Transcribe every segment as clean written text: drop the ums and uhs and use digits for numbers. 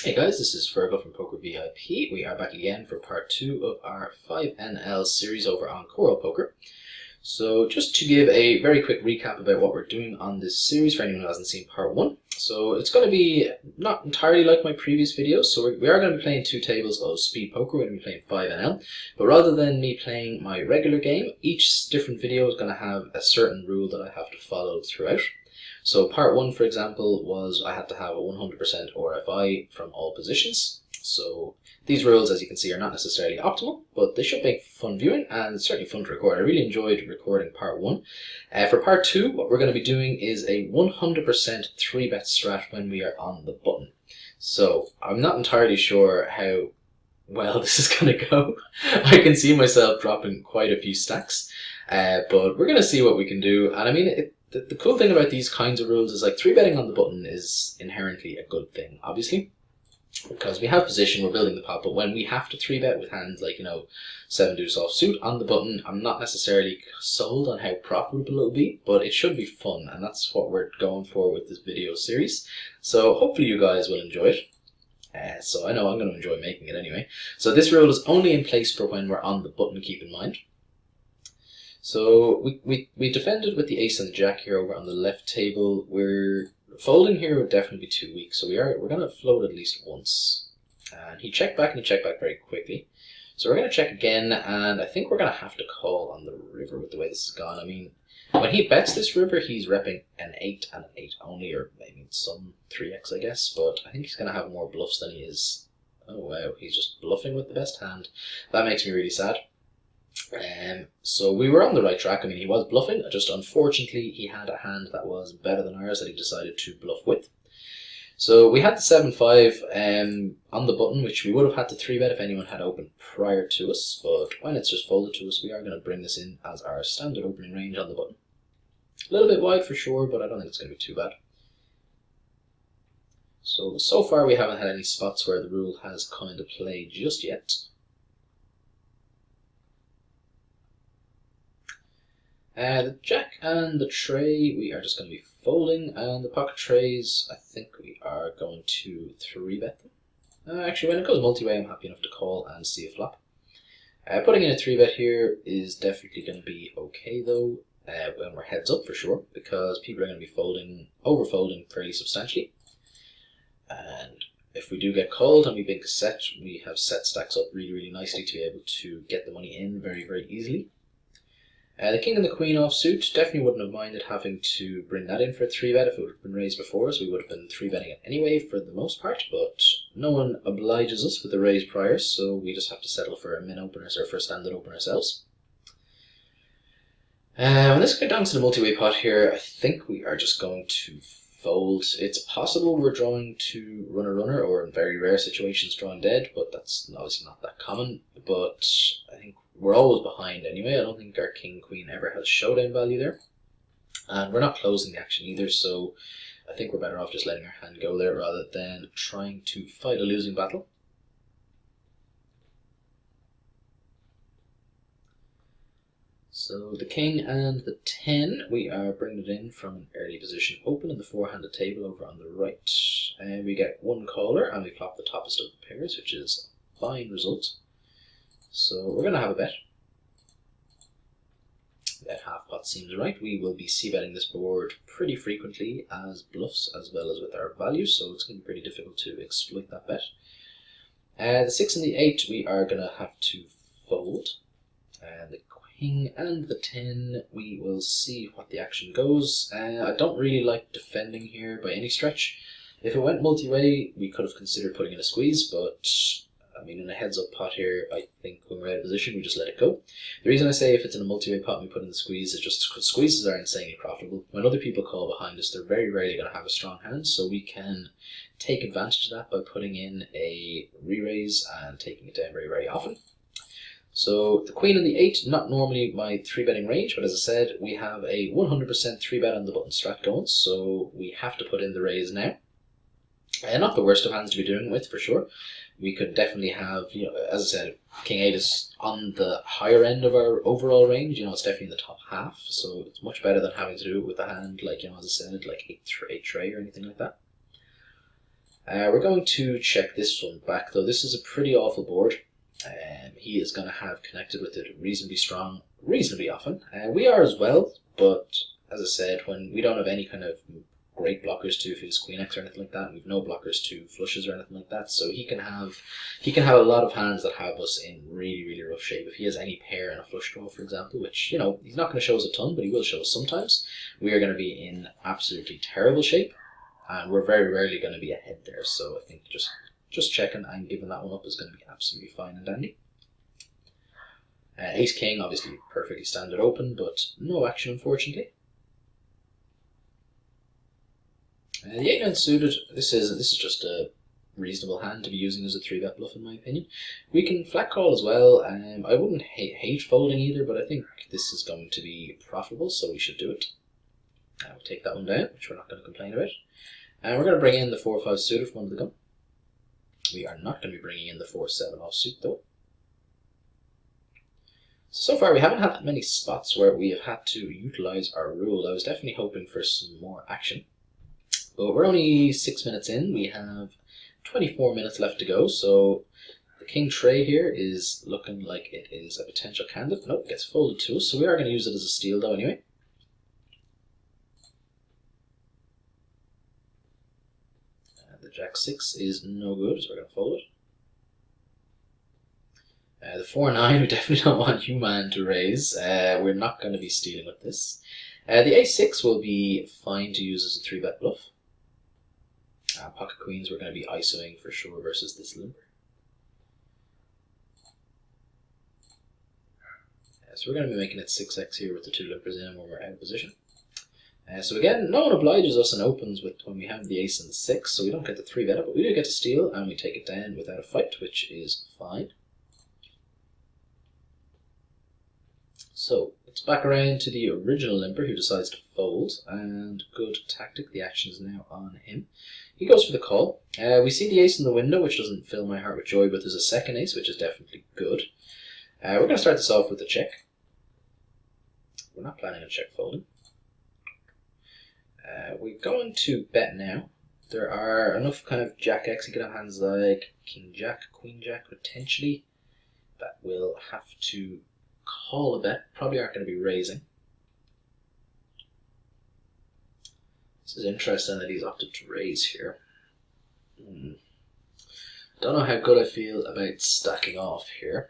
Hey guys, this is Fergal from Poker VIP. We are back again for part 2 of our 5NL series over on Coral Poker. So just to give a very quick recap about what we're doing on this series for anyone who hasn't seen part 1. So it's going to be not entirely like my previous videos, so we are going to be playing 2 tables of speed poker. We're going to be playing 5NL, but rather than me playing my regular game, each different video is going to have a certain rule that I have to follow throughout. So part 1, for example, was I had to have a 100% RFI from all positions. So these rules, as you can see, are not necessarily optimal, but they should make fun viewing and certainly fun to record. I really enjoyed recording part 1. For part 2, what we're going to be doing is a 100% 3bet strat when we are on the button. So I'm not entirely sure how well this is going to go. I can see myself dropping quite a few stacks, but we're going to see what we can do. And I mean, the cool thing about these kinds of rules is like 3-betting on the button is inherently a good thing, obviously, because we have position, we're building the pot, but when we have to 3-bet with hands like, 7 deuce offsuit on the button, I'm not necessarily sold on how profitable it'll be, but it should be fun, and that's what we're going for with this video series. So hopefully you guys will enjoy it. So I know I'm going to enjoy making it anyway. So this rule is only in place for when we're on the button, keep in mind. So we defended with the ace and the jack here over on the left table. We're folding here would definitely be too weak, so we're going to float at least once. And he checked back, and he checked back very quickly. So we're going to check again, and I think we're going to have to call on the river with the way this has gone. I mean, when he bets this river, he's repping an 8 and an 8 only, or maybe some 3x, I guess, but I think he's going to have more bluffs than he is. Oh wow, he's just bluffing with the best hand. That makes me really sad. So we were on the right track. I mean, he was bluffing, just unfortunately he had a hand that was better than ours that he decided to bluff with. So we had the 7-5 on the button, which we would have had to 3-bet if anyone had opened prior to us, but when it's just folded to us, we are going to bring this in as our standard opening range on the button. A little bit wide for sure, but I don't think it's going to be too bad. So far we haven't had any spots where the rule has come into play just yet. The jack and the tray, we are just going to be folding, and the pocket trays, I think we are going to 3-bet them. Actually, when it goes multi-way, I'm happy enough to call and see a flop. Putting in a 3-bet here is definitely going to be okay, though, when we're heads up for sure, because people are going to be over-folding fairly substantially. And if we do get called and we big set, we have set stacks up really, really nicely to be able to get the money in very, very easily. The king and the queen offsuit, definitely wouldn't have minded having to bring that in for a 3-bet if it would have been raised before, so we would have been 3-betting it anyway for the most part, but no one obliges us with the raise prior, so we just have to settle for a min openers or for a standard open ourselves. When this goes down to the multi-way pot here, I think we are just going to fold. It's possible we're drawing to runner, or in very rare situations drawing dead, but that's obviously not that common, but I think we're always behind anyway. I don't think our king-queen ever has showdown value there. And we're not closing the action either, so I think we're better off just letting our hand go there rather than trying to fight a losing battle. So the king and the 10, we are bringing it in from an early position open in the 4-handed table over on the right. And we get one caller and we flop the toppest of the pairs, which is a fine result. So we're going to have a bet. That half pot seems right. We will be c-betting this board pretty frequently as bluffs as well as with our values, so it's going to be pretty difficult to exploit that bet. The 6 and the 8 we are going to have to fold. The king and the 10, we will see what the action goes. I don't really like defending here by any stretch. If it went multi-way, we could have considered putting in a squeeze, but I mean, in a heads-up pot here, I think when we're out of position, we just let it go. The reason I say if it's in a multi-way pot and we put in the squeeze is just because squeezes are insanely profitable. When other people call behind us, they're very rarely going to have a strong hand, so we can take advantage of that by putting in a re-raise and taking it down very, very often. So the queen and the 8, not normally my 3-betting range, but as I said, we have a 100% 3-bet on the button strat going, so we have to put in the raise now. Not the worst of hands to be doing with, for sure. We could definitely have, as I said, king 8 is on the higher end of our overall range. It's definitely in the top half, so it's much better than having to do it with a hand like, as I said, like 8 tray or anything like that. We're going to check this one back though. This is a pretty awful board. He is going to have connected with it reasonably strong, reasonably often. We are as well, but as I said, when we don't have any kind of great blockers to his queen X or anything like that, and we've no blockers to flushes or anything like that, so he can have a lot of hands that have us in really, really rough shape. If he has any pair and a flush draw, for example, which, you know, he's not going to show us a ton, but he will show us sometimes, we are going to be in absolutely terrible shape, and we're very rarely going to be ahead there. So I think just checking and giving that one up is going to be absolutely fine and dandy. Ace King, obviously perfectly standard open, but no action unfortunately. The 8-9 suited, this is just a reasonable hand to be using as a 3-bet bluff in my opinion. We can flat call as well. I wouldn't hate folding either, but I think this is going to be profitable, so we should do it. We'll take that one down, which we're not going to complain about. And we're going to bring in the 4-5 suited from under the gun. We are not going to be bringing in the 4-7 offsuit though. So far we haven't had that many spots where we have had to utilize our rule. I was definitely hoping for some more action. But we're only 6 minutes in. We have 24 minutes left to go. So the king tray here is looking like it is a potential candidate. Nope, it gets folded to us. So we are going to use it as a steal though anyway. The Jack-6 is no good, so we're going to fold it. The 4-9, we definitely don't want Human to raise. We're not going to be stealing with this. The A6 will be fine to use as a 3-bet bluff. Pocket Queens we're going to be ISOing for sure versus this limper. So we're going to be making it 6x here with the 2 limpers in when we're out of position. So again, no one obliges us and opens with when we have the ace and the 6, so we don't get the 3-bet up, but we do get to steal and we take it down without a fight, which is fine. So it's back around to the original limper who decides to fold, and good tactic, the action is now on him. He goes for the call. We see the ace in the window, which doesn't fill my heart with joy, but there's a second ace, which is definitely good. We're going to start this off with a check. We're not planning on check folding. We're going to bet now. There are enough kind of Jack X, you could have hands like King Jack, Queen Jack potentially, that will have to call a bet. Probably aren't going to be raising. This is interesting that he's opted to raise here. Don't know how good I feel about stacking off here,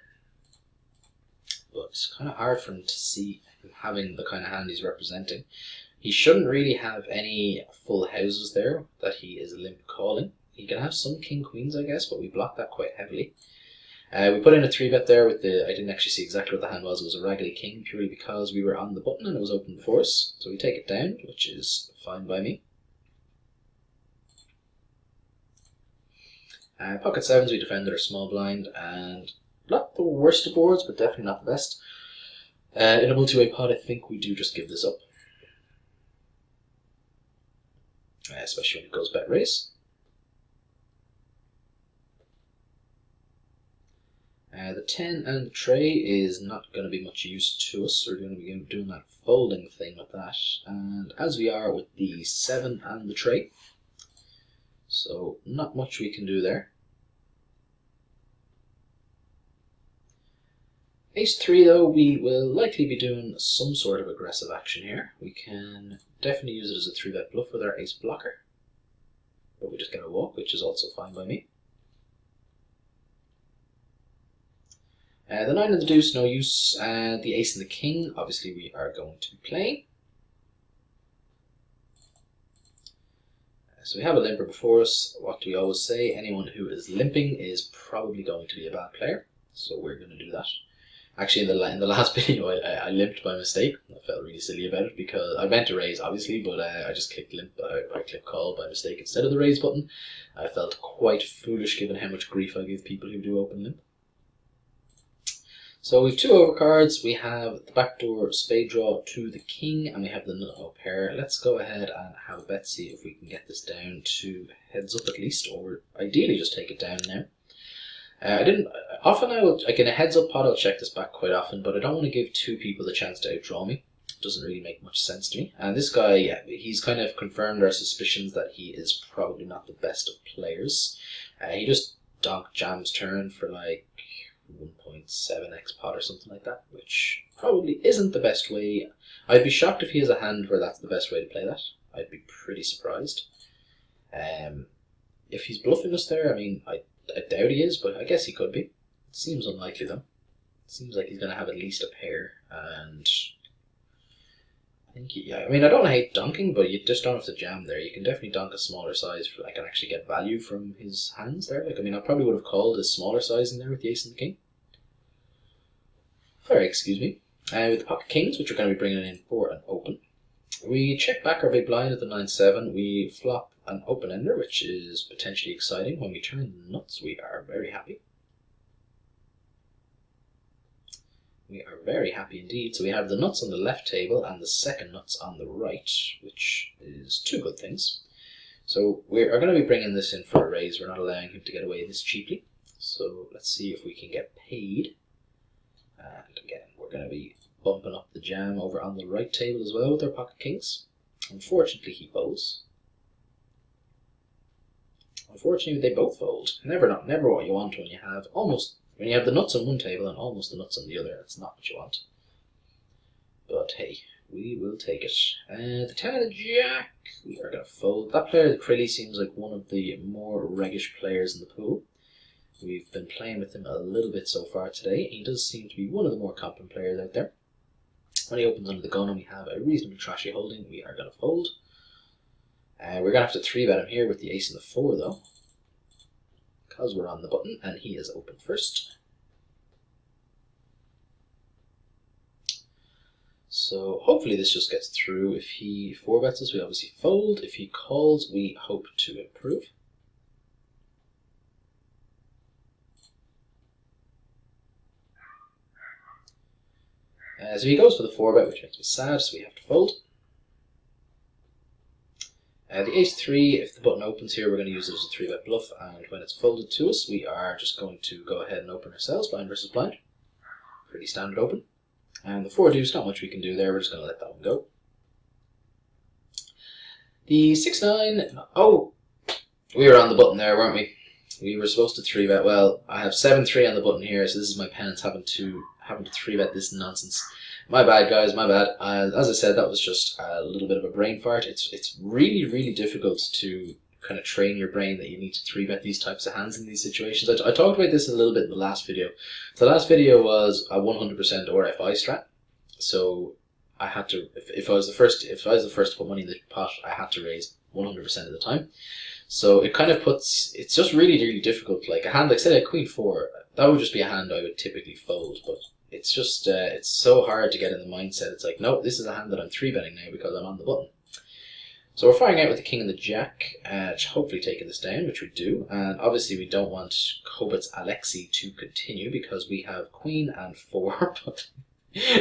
but it's kind of hard for him to see him having the kind of hand he's representing. He shouldn't really have any full houses there that he is limp calling. He can have some king queens, I guess, but we block that quite heavily. We put in a 3-bet there with the, I didn't actually see exactly what the hand was. It was a raggedy king purely because we were on the button and it was open before us. So we take it down, which is fine by me. Pocket 7s we defended our small blind, and not the worst of boards, but definitely not the best. In a multi-way pot, I think we do just give this up. Especially when it goes bet raise. The 10 and the tray is not going to be much use to us. We're going to be doing that folding thing with that. And as we are with the 7 and the tray, so not much we can do there. Ace 3 though, we will likely be doing some sort of aggressive action here. We can definitely use it as a 3-bet bluff with our ace blocker, but we just get a walk, which is also fine by me. The 9 and the deuce, no use. The ace and the king, obviously we are going to be playing. So we have a limper before us. What do we always say? Anyone who is limping is probably going to be a bad player, so we're going to do that. Actually, in the last video, I limped by mistake. I felt really silly about it because I meant to raise, obviously, but I just clicked limp. I clicked call by mistake instead of the raise button. I felt quite foolish given how much grief I give people who do open limp. So we have 2 overcards. We have the backdoor spade draw to the king, and we have the nut pair. Let's go ahead and have a bet, see if we can get this down to heads up at least, or ideally just take it down now. Often like in a heads up pot I'll check this back quite often, but I don't want to give 2 people the chance to outdraw me. doesn't really make much sense to me. And this guy, yeah, he's kind of confirmed our suspicions that he is probably not the best of players. He just donked Jam's turn for like 1.7x pot or something like that, which probably isn't the best way. I'd be shocked if he has a hand where that's the best way to play that. I'd be pretty surprised. If he's bluffing us there, I mean, I doubt he is, but I guess he could be. It seems unlikely though. It seems like he's going to have at least a pair, and I think, yeah, I mean, I don't hate donking, but you just don't have to jam there. You can definitely donk a smaller size for, like, and actually get value from his hands there. Like, I mean, I probably would have called a smaller size in there with the ace and the king. Sorry, excuse me. With the pocket kings, which we're going to be bringing in for an open, we check back our big blind at the 9-7. We flop an open ender, which is potentially exciting. When we turn nuts, we are very happy. We are very happy indeed. So we have the nuts on the left table and the second nuts on the right, which is two good things. So we are going to be bringing this in for a raise. We're not allowing him to get away this cheaply. So let's see if we can get paid. And again, we're going to be bumping up the jam over on the right table as well with our pocket kings. Unfortunately, he folds. Unfortunately, they both fold. Never what you want when you have when you have the nuts on one table and almost the nuts on the other. That's not what you want. But hey, we will take it. The 10 of the jack, we are going to fold. That player, Crilly, seems like one of the more reggish players in the pool. We've been playing with him a little bit so far today. He does seem to be one of the more competent players out there. When he opens under the gun and we have a reasonably trashy holding, we are going to fold. We're going to have to 3-bet him here with the ace and the 4 though, because we're on the button and he is open first. So hopefully this just gets through. If he 4-bets us, we obviously fold. If he calls, we hope to improve. So he goes for the 4-bet, which makes me sad, so we have to fold. The ace-3, if the button opens here, we're going to use it as a 3-bet bluff, and when it's folded to us, we are just going to go ahead and open ourselves, blind versus blind. Pretty standard open. And the 4-deuce, not much we can do there, we're just going to let that one go. The 6-9, oh, we were on the button there, weren't we? We were supposed to 3-bet. Well, I have 7-3 on the button here, so this is my penance having to 3-bet this nonsense. My bad, guys, my bad. As I said, that was just a little bit of a brain fart. It's really, really difficult to kind of train your brain that you need to 3-bet these types of hands in these situations. I talked about this a little bit in the last video. The last video was a 100% RFI strat. So I had to, if I was the first to put money in the pot, I had to raise 100% of the time. So it kind of puts, it's just really, really difficult. Like a hand, like say like Queen 4, that would just be a hand I would typically fold, but it's just, it's so hard to get in the mindset. It's like, no, this is a hand that I'm 3-betting now because I'm on the button. So we're firing out with the king and the jack, hopefully taking this down, which we do. And obviously we don't want Kobet's Alexei to continue because we have queen and 4, but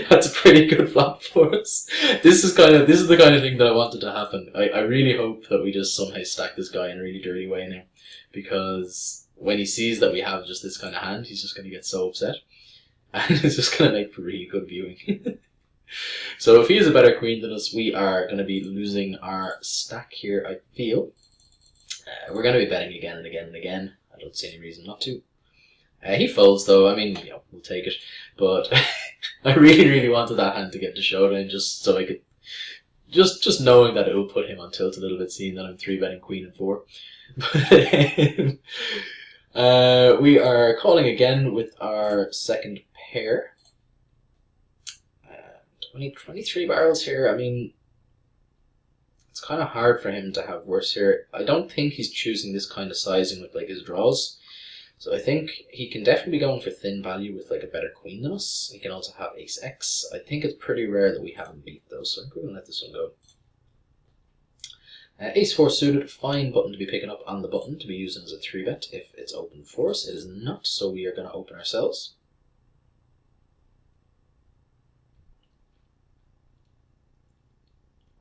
that's a pretty good flop for us. This is the kind of thing that I wanted to happen. I really hope that we just somehow stack this guy in a really dirty way now, because when he sees that we have just this kind of hand, he's just going to get so upset, and it's just going to make for really good viewing. So if he is a better queen than us, we are going to be losing our stack here, I feel. We're going to be betting again and again and again. I don't see any reason not to. He folds though, I mean, you know, we'll take it. But I really, really wanted that hand to get to showdown just so I could, just knowing that it will put him on tilt a little bit, seeing that I'm 3-betting queen and 4. We are calling again with our second pair. 23 barrels here. I mean, it's kind of hard for him to have worse here. I don't think he's choosing this kind of sizing with like his draws. So I think he can definitely be going for thin value with like a better queen than us. He can also have ace-x. I think it's pretty rare that we have him beat though, so I think we're going to let this one go. Ace-4 suited, fine button to be picking up on the button to be using as a 3-bet if it's open for us. It is not, so we are going to open ourselves.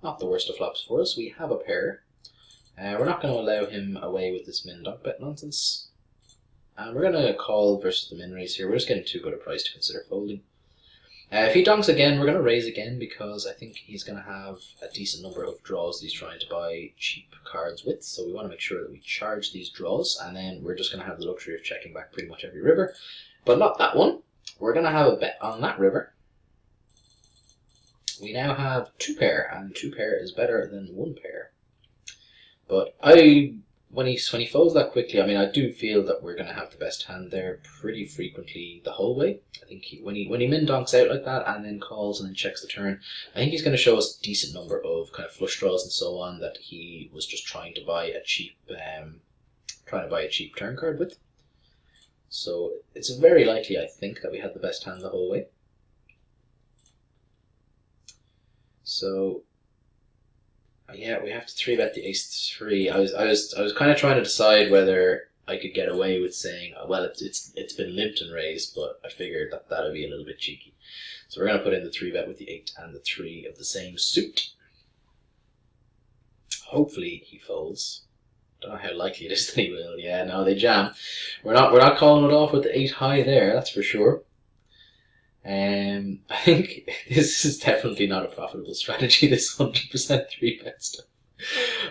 Not the worst of flops for us. We have a pair. We're not going to allow him away with this min-donk bet nonsense. And we're going to call versus the min raise here. We're just getting too good a price to consider folding. If he donks again, we're going to raise again because I think he's going to have a decent number of draws that he's trying to buy cheap cards with. So we want to make sure that we charge these draws, and then we're just going to have the luxury of checking back pretty much every river. But not that one. We're going to have a bet on that river. We now have 2 pair, and 2 pair is better than 1 pair. But when he folds that quickly, I mean, I do feel that we're going to have the best hand there pretty frequently the whole way. I think when he min donks out like that and then calls and then checks the turn, I think he's going to show us a decent number of kind of flush draws and so on that he was just trying to buy a cheap turn card with. So it's very likely, I think, that we had the best hand the whole way. So yeah, we have to 3-bet the ace-3. I was kind of trying to decide whether I could get away with saying, well, it's been limped and raised, but I figured that would be a little bit cheeky. So we're going to put in the 3-bet with the 8 and the 3 of the same suit. Hopefully he folds. Don't know how likely it is that he will. Yeah, no, they jam. We're not calling it off with the 8 high there, that's for sure. I think this is definitely not a profitable strategy, this 100% 3-bet stuff.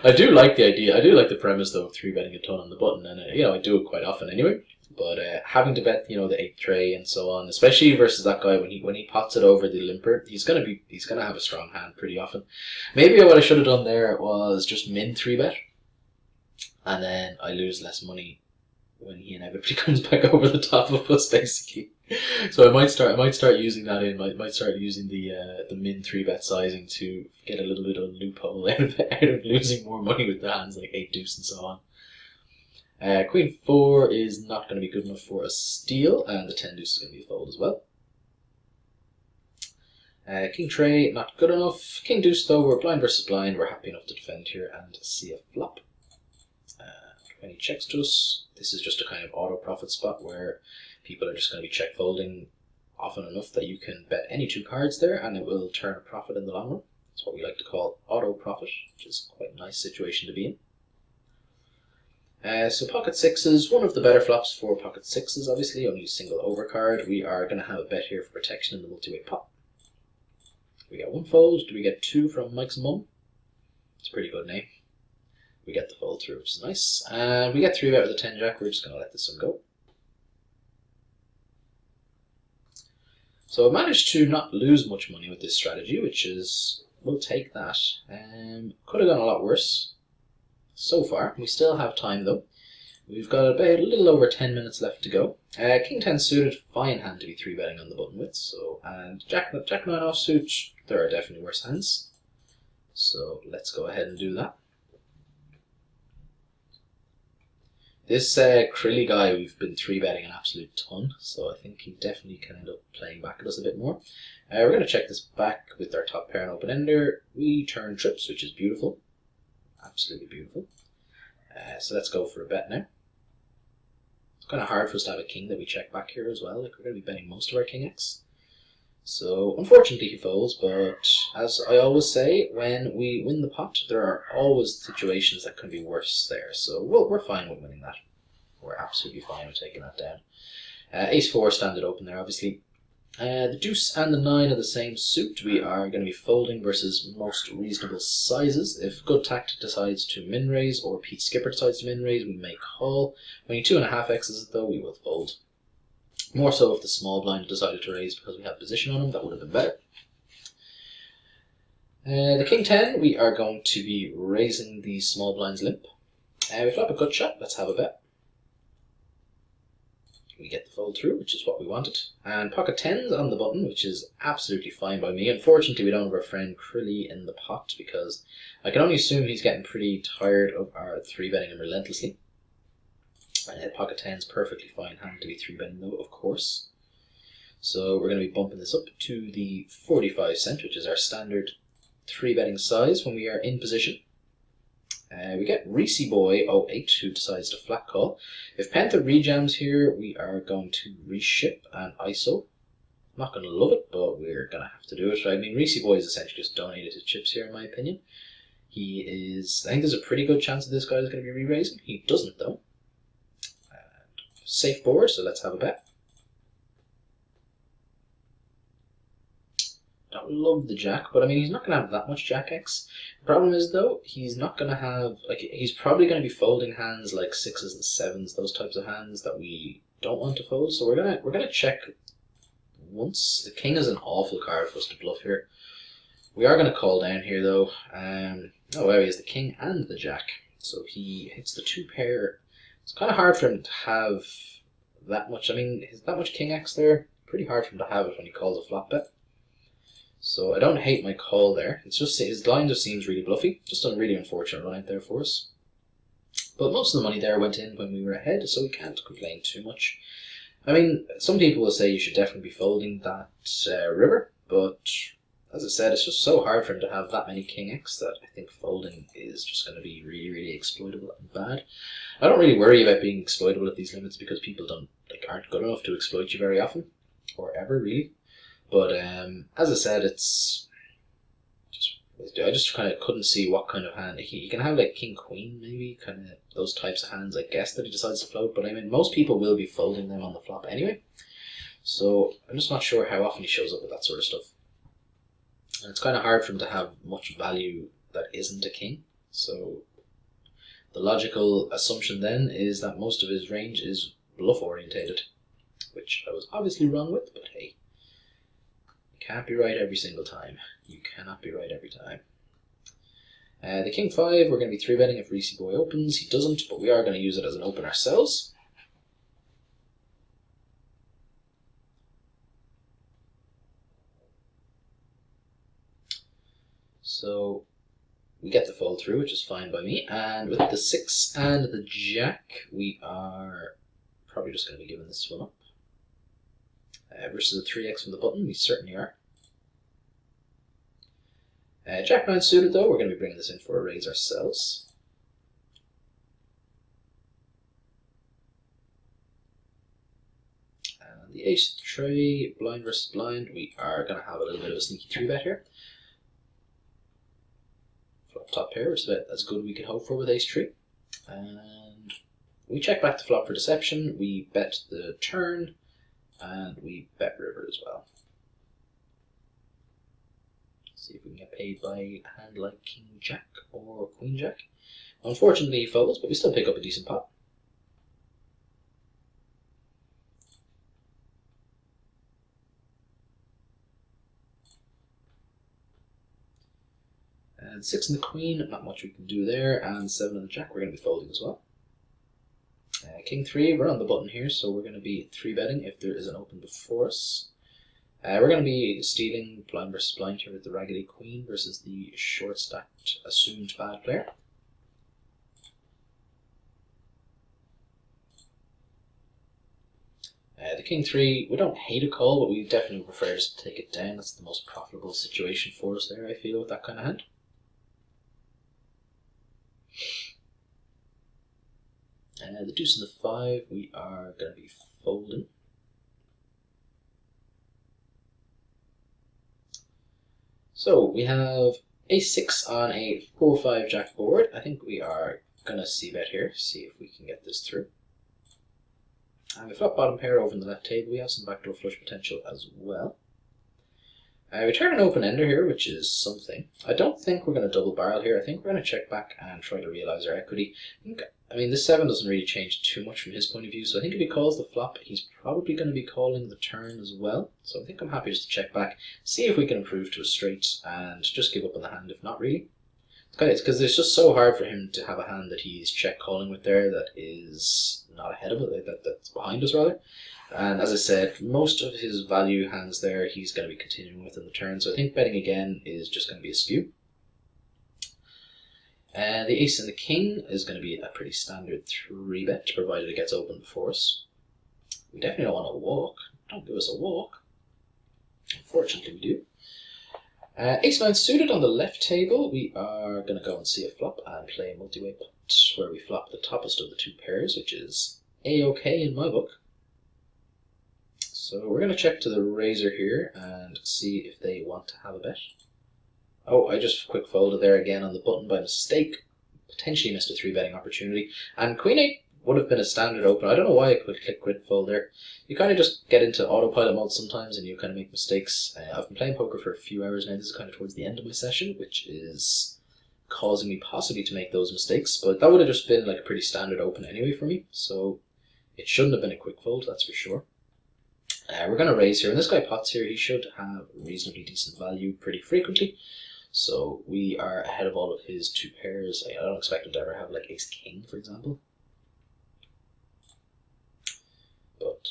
I do like the idea, I do like the premise though of 3-betting a ton on the button, and I do it quite often anyway. But having to bet, the 8th tray and so on, especially versus that guy when he pots it over the limper, he's gonna have a strong hand pretty often. Maybe what I should have done there was just min 3-bet, and then I lose less money when he inevitably comes back over the top of us, basically. So I might start using that might start using the min 3-bet sizing to get a little bit of a loophole out of losing more money with the hands like 8 deuce and so on. Queen 4 is not going to be good enough for a steal, and the 10 deuce is going to be a fold as well. King tray, not good enough. King deuce though, we're blind versus blind, we're happy enough to defend here and see a flop. When he checks to us, this is just a kind of auto profit spot where people are just going to be check folding often enough that you can bet any 2 cards there and it will turn a profit in the long run. It's what we like to call auto profit, which is quite a nice situation to be in. So pocket 6s, one of the better flops for pocket 6s, obviously, only a single overcard. We are going to have a bet here for protection in the multi-way pot. We get 1 fold. Do we get 2 from Mike's mum? It's a pretty good name. We get the fold through, which is nice. And we get 3-bet with the 10 jack. We're just going to let this one go. So I managed to not lose much money with this strategy, which is, we'll take that. Could have gone a lot worse. So far, we still have time though. We've got about a little over 10 minutes left to go. King 10 suited, fine hand to be 3-betting on the button with. So, and Jack 9 offsuit, there are definitely worse hands. So let's go ahead and do that. This Krilly guy, we've been 3-betting an absolute ton, so I think he definitely can end up playing back at us a bit more. We're going to check this back with our top pair and open ender. We turn trips, which is beautiful. Absolutely beautiful. So let's go for a bet now. It's kind of hard for us to have a king that we check back here as well. Like, we're going to be betting most of our king X. So unfortunately he folds, but as I always say, when we win the pot, there are always situations that can be worse there. So we're fine with winning that. We're absolutely fine with taking that down. Ace 4 standard open there, obviously. The deuce and the 9 are the same suit. We are going to be folding versus most reasonable sizes. If Good Tact decides to min raise or Pete Skipper decides to min raise, we may call. When you 2.5 X's though, we will fold. More so if the small blind decided to raise because we have position on him, that would have been better. The king 10, we are going to be raising the small blind's limp. We flop a gut shot, let's have a bet. We get the fold through, which is what we wanted. And pocket 10s on the button, which is absolutely fine by me. Unfortunately, we don't have our friend Krilly in the pot because I can only assume he's getting pretty tired of our 3-betting him relentlessly. Pocket 10's perfectly fine hand to be 3-betting though, of course. So we're going to be bumping this up to the 45 cent, which is our standard 3-betting size when we are in position. We get Reese Boy 08 who decides to flat call. If Panther rejams here, we are going to reship and ISO. I'm not going to love it, but we're going to have to do it. I mean, Reese Boy is essentially just donated his chips here in my opinion. He is, I think there's a pretty good chance that this guy is going to be re-raising. He doesn't though. Safe board, so let's have a bet. don't love the jack, but I mean, he's not going to have that much jack X. The problem is, though, he's not going to have, like, he's probably going to be folding hands like sixes and sevens, those types of hands that we don't want to fold. So we're gonna check once. The king is an awful card for us to bluff here. We are going to call down here, though. Oh, well, he has the king and the jack. So he hits the two pair. It's kind of hard for him to have that much. I mean, is that much king X there? Pretty hard for him to have it when he calls a flop bet. So I don't hate my call there. It's just his line just seems really bluffy. Just a really unfortunate line there for us. But most of the money there went in when we were ahead, so we can't complain too much. I mean, some people will say you should definitely be folding that river, but as I said, it's just so hard for him to have that many king X that I think folding is just going to be really, really exploitable and bad. I don't really worry about being exploitable at these limits because people aren't good enough to exploit you very often, or ever really. But as I said, I just kind of couldn't see what kind of hand he can have, like king queen maybe, kind of those types of hands. I guess that he decides to float, but I mean most people will be folding them on the flop anyway. So I'm just not sure how often he shows up with that sort of stuff. And it's kind of hard for him to have much value that isn't a king. So the logical assumption then is that most of his range is bluff orientated, which I was obviously wrong with, but hey, you can't be right every single time. You cannot be right every time. The king 5, we're going to be 3-betting if Reese Boy opens. He doesn't, but we are going to use it as an open ourselves. So we get the fold through, which is fine by me. And with the 6 and the jack, we are probably just going to be giving this one up. Versus a 3x from the button, we certainly are. Jack 9 suited, though, we're going to be bringing this in for a raise ourselves. And the ace of the tray, blind versus blind, we are going to have a little bit of a sneaky 3-bet here. Flop top pair, which is about as good we can hope for with ace 3. And we check back the flop for deception, we bet the turn, and we bet river as well. See if we can get paid by a hand like king jack or queen jack. Unfortunately he folds, but we still pick up a decent pot. And 6 and the queen, not much we can do there, and 7 and the jack we're going to be folding as well. King 3, we're on the button here, so we're going to be 3-betting if there is an open before us. We're going to be stealing blind versus blind here with the raggedy queen versus the short stacked assumed bad player. The king 3, we don't hate a call, but we definitely prefer just to take it down. That's the most profitable situation for us there, I feel, with that kind of hand. The deuce and the 5, we are going to be folding. So we have a6 on a 4-5 jack board. I think we are going to c-bet here, see if we can get this through. And we flop bottom pair over in the left table. We have some backdoor flush potential as well. We turn an open ender here, which is something. I don't think we're going to double barrel here. I think we're going to check back and try to realize our equity. I mean, this 7 doesn't really change too much from his point of view, so I think if he calls the flop, he's probably going to be calling the turn as well. So I think I'm happy just to check back, see if we can improve to a straight, and just give up on the hand if not really. It's because it's just so hard for him to have a hand that he's check calling with there that is not ahead of it, that's behind us rather. And as I said, most of his value hands there he's going to be continuing with in the turn, so I think betting again is just going to be a spew. The ace and the king is going to be a pretty standard 3-bet, provided it gets open before us. We definitely don't want to walk. Don't give us a walk. Unfortunately we do. Ace-9 suited on the left table, we are going to go and see a flop and play a multi-way pot, where we flop the toppest of the two pairs, which is a-okay in my book. So we're going to check to the razor here and see if they want to have a bet. Oh, I just quick folded there again on the button by mistake. Potentially missed a 3-betting opportunity. And Queen 8 would have been a standard open. I don't know why I could click quit fold there. You kind of just get into autopilot mode sometimes and you kind of make mistakes. I've been playing poker for a few hours now. This is kind of towards the end of my session, which is causing me possibly to make those mistakes. But that would have just been like a pretty standard open anyway for me. So it shouldn't have been a quick fold, that's for sure. We're going to raise here. And this guy pots here. He should have reasonably decent value pretty frequently. So we are ahead of all of his two pairs. I don't expect him to ever have like ace king, for example. But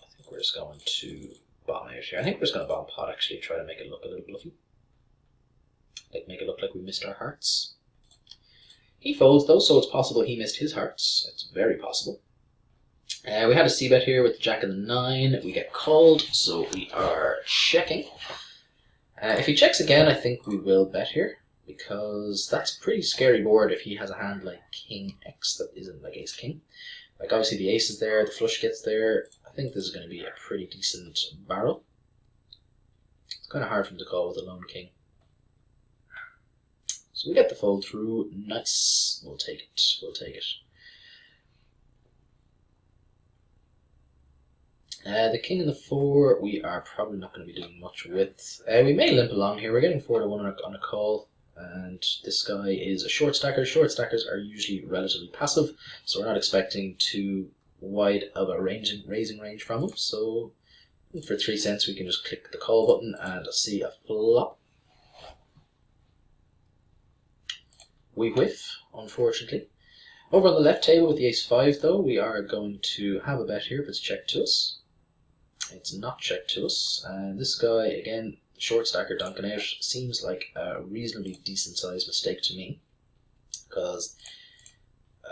I think we're just going to bomb out here. I think we're just going to bomb pot actually, try to make it look a little bluffy. Like make it look like we missed our hearts. He folds though, so it's possible he missed his hearts. It's very possible. We had a c-bet here with the jack and the 9. We get called, so we are checking. If he checks again, I think we will bet here, because that's a pretty scary board if he has a hand like king x that isn't like ace king. Like obviously the ace is there, the flush gets there. I think this is going to be a pretty decent barrel. It's kind of hard for him to call with a lone king. So we get the fold through. Nice. We'll take it. We'll take it. The king and the 4, we are probably not going to be doing much with. We may limp along here. We're getting 4-1 on a call, and this guy is a short stacker. Short stackers are usually relatively passive, so we're not expecting too wide of a raising range from him. So for 3 cents, we can just click the call button and see a flop. We whiff, unfortunately. Over on the left table with the ace-5, though, we are going to have a bet here if it's checked to us. It's not checked to us, and this guy, again, short stacker dunking out, seems like a reasonably decent sized mistake to me. Because,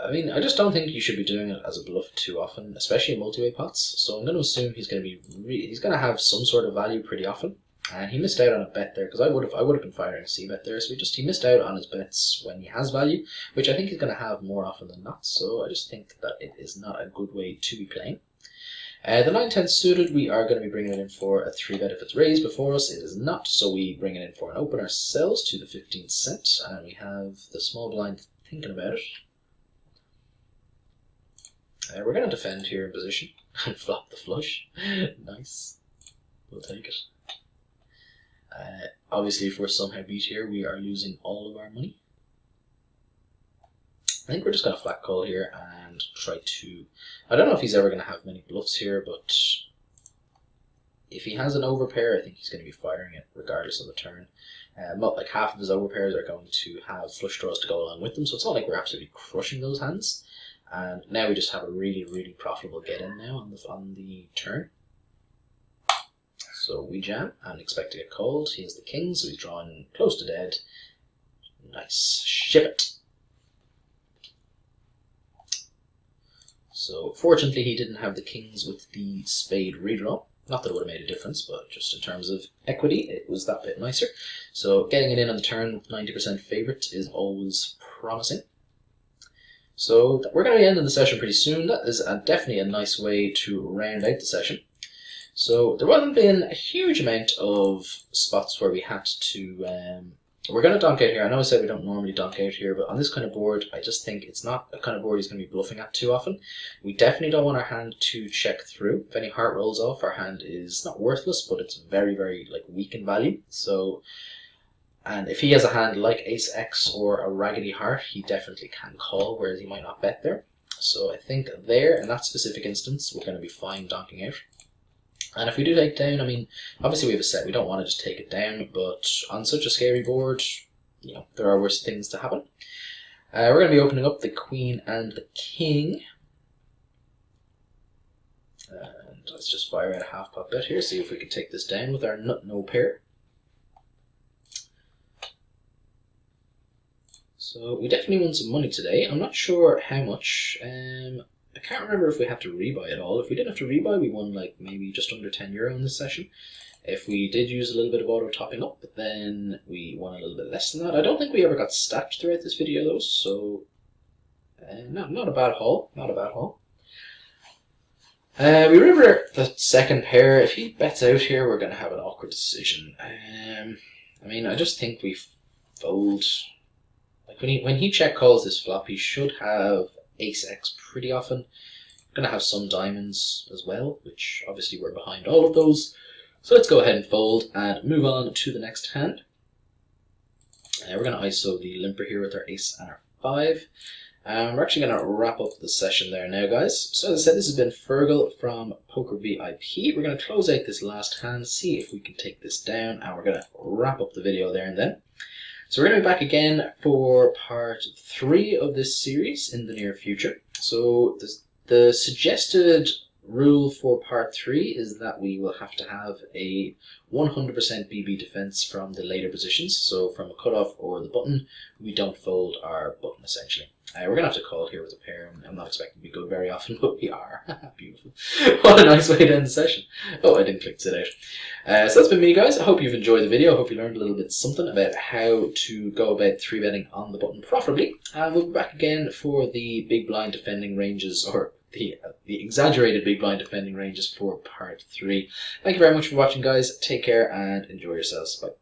I mean, I just don't think you should be doing it as a bluff too often, especially in multi-way pots. So I'm going to assume he's going to have some sort of value pretty often. And he missed out on a bet there, because I would have been firing a c-bet there. So he missed out on his bets when he has value, which I think he's going to have more often than not. So I just think that it is not a good way to be playing. The 9-10 suited, we are going to be bringing it in for a 3-bet if it's raised before us. It is not, so we bring it in for an open ourselves to the 15 cent, and we have the small blind thinking about it. We're going to defend here in position and flop the flush. Nice. We'll take it. Obviously, if we're somehow beat here, we are losing all of our money. I think we're just going to flat call here and try to... I don't know if he's ever going to have many bluffs here, but if he has an overpair, I think he's going to be firing it regardless of the turn. Like half of his overpairs are going to have flush draws to go along with them, so it's not like we're absolutely crushing those hands. And now we just have a really, really profitable get-in now on the turn. So we jam and expect to get called. He has the king, so he's drawn close to dead. Nice. Ship it. So fortunately he didn't have the kings with the spade redraw. Not that it would have made a difference, but just in terms of equity, it was that bit nicer. So getting it in on the turn with 90% favourite is always promising. So we're going to be ending the session pretty soon. That is definitely a nice way to round out the session. So there hasn't been a huge amount of spots where we had to... we're going to donk out here. I know I said we don't normally donk out here, but on this kind of board, I just think it's not a kind of board he's going to be bluffing at too often. We definitely don't want our hand to check through. If any heart rolls off, our hand is not worthless, but it's very, very like weak in value. So, and if he has a hand like ace X or a raggedy heart, he definitely can call, whereas he might not bet there. So I think there, in that specific instance, we're going to be fine donking out. And if we do take down, I mean, obviously we have a set, we don't want to just take it down, but on such a scary board, you know, there are worse things to happen. We're going to be opening up the queen and the king. And let's just fire out a half pot bet here, see if we can take this down with our nut no pair. So we definitely won some money today. I'm not sure how much. I can't remember if we had to rebuy at all. If we didn't have to rebuy, we won like maybe just under €10 in this session. If we did use a little bit of auto topping up, then we won a little bit less than that. I don't think we ever got stacked throughout this video though, so not a bad haul. Not a bad haul. We river the second pair. If he bets out here, we're going to have an awkward decision. I mean, I just think we fold. Like when he check calls this flop, he should have ace-x pretty often. Going to have some diamonds as well, which obviously we're behind all of those. So let's go ahead and fold and move on to the next hand. We're going to ISO the limper here with our ace and our 5. We're actually going to wrap up the session there now, guys. So as I said, this has been Fergal from Poker VIP. We're going to close out this last hand, see if we can take this down, and we're going to wrap up the video there and then. So we're going to be back again for part 3 of this series in the near future. So the suggested rule for part 3 is that we will have to have a 100% BB defense from the later positions. So from a cutoff or the button, we don't fold our button essentially. We're going to have to call here with a pair. I'm not expecting to be good very often, but we are. Beautiful. What a nice way to end the session. Oh, I didn't click sit out. So that's been me, guys. I hope you've enjoyed the video. I hope you learned a little bit something about how to go about 3-betting on the button profitably. And we'll be back again for the big blind defending ranges, or the exaggerated big blind defending ranges for part 3. Thank you very much for watching, guys. Take care and enjoy yourselves. Bye.